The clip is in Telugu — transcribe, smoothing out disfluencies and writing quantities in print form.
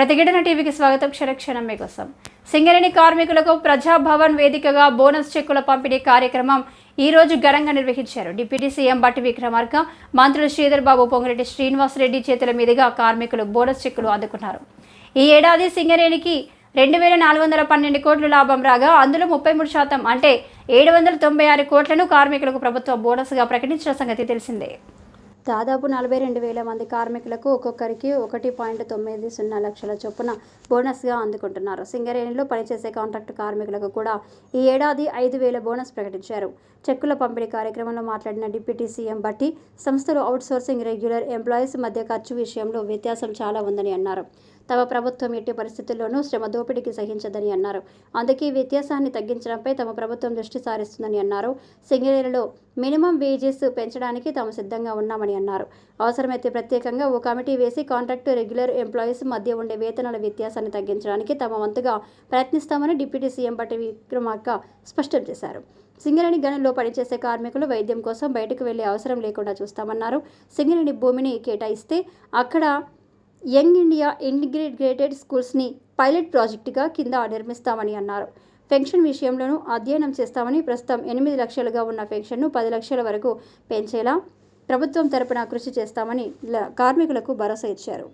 ప్రతిఘటన టీవీకి స్వాగతం. క్షణక్షణం మీకోసం. సింగరేణి కార్మికులకు ప్రజాభవన్ వేదికగా బోనస్ చెక్కుల పంపిణీ కార్యక్రమం ఈ రోజు ఘనంగా నిర్వహించారు. డిప్యూటీ సీఎం బట్టి విక్రమార్క, మంత్రులు శ్రీధర్ బాబు, పొంగిరెడ్డి శ్రీనివాస్ రెడ్డి చేతుల మీదుగా కార్మికులు బోనస్ చెక్కులు అందుకున్నారు. ఈ ఏడాది సింగరేణికి 2412 కోట్లు లాభం రాగా అందులో 33% అంటే 796 కోట్లను కార్మికులకు ప్రభుత్వం బోనస్గా ప్రకటించిన సంగతి తెలిసిందే. దాదాపు 42,000 మంది కార్మికులకు ఒక్కొక్కరికి 1.90 లక్షల చొప్పున బోనస్గా అందుకుంటున్నారు. సింగరేణిలో పనిచేసే కాంట్రాక్టు కార్మికులకు కూడా ఈ ఏడాది 5,000 బోనస్ ప్రకటించారు. చెక్కుల పంపిణీ కార్యక్రమంలో మాట్లాడిన డిప్యూటీ సీఎం బట్టి, సంస్థలు అవుట్సోర్సింగ్, రెగ్యులర్ ఎంప్లాయీస్ మధ్య ఖర్చు విషయంలో వ్యత్యాసం చాలా ఉందని అన్నారు. తమ ప్రభుత్వం ఎట్టి పరిస్థితుల్లోనూ శ్రమ దోపిడీకి సహించదని అన్నారు. అందుకే వ్యత్యాసాన్ని తగ్గించడంపై తమ ప్రభుత్వం దృష్టి సారిస్తుందని అన్నారు. సింగరేణిలో మినిమం వేజెస్ పెంచడానికి తాము సిద్ధంగా ఉన్నామని అన్నారు. అవసరమైతే ప్రత్యేకంగా ఓ కమిటీ వేసి కాంట్రాక్టు, రెగ్యులర్ ఎంప్లాయీస్ మధ్య ఉండే వేతనాల వ్యత్యాసాన్ని తగ్గించడానికి తమ వంతుగా ప్రయత్నిస్తామని డిప్యూటీ సీఎం బట్టి విక్రమార్క స్పష్టం చేశారు. సింగరేణి గనుల్లో పనిచేసే కార్మికులు వైద్యం కోసం బయటకు వెళ్లే అవసరం లేకుండా చూస్తామన్నారు. సింగరేణి భూమిని కేటాయిస్తే అక్కడ యంగ్ ఇండియా ఇంటిగ్రేటెడ్ స్కూల్స్ని పైలట్ ప్రాజెక్టుగా కింద నిర్మిస్తామని అన్నారు. పెన్షన్ విషయంలోనూ అధ్యయనం చేస్తామని, ప్రస్తుతం 8 లక్షలుగా ఉన్న పెన్షన్ను 10 లక్షల వరకు పెంచేలా ప్రభుత్వం తరపున కృషి చేస్తామని కార్మికులకు భరోసా ఇచ్చారు.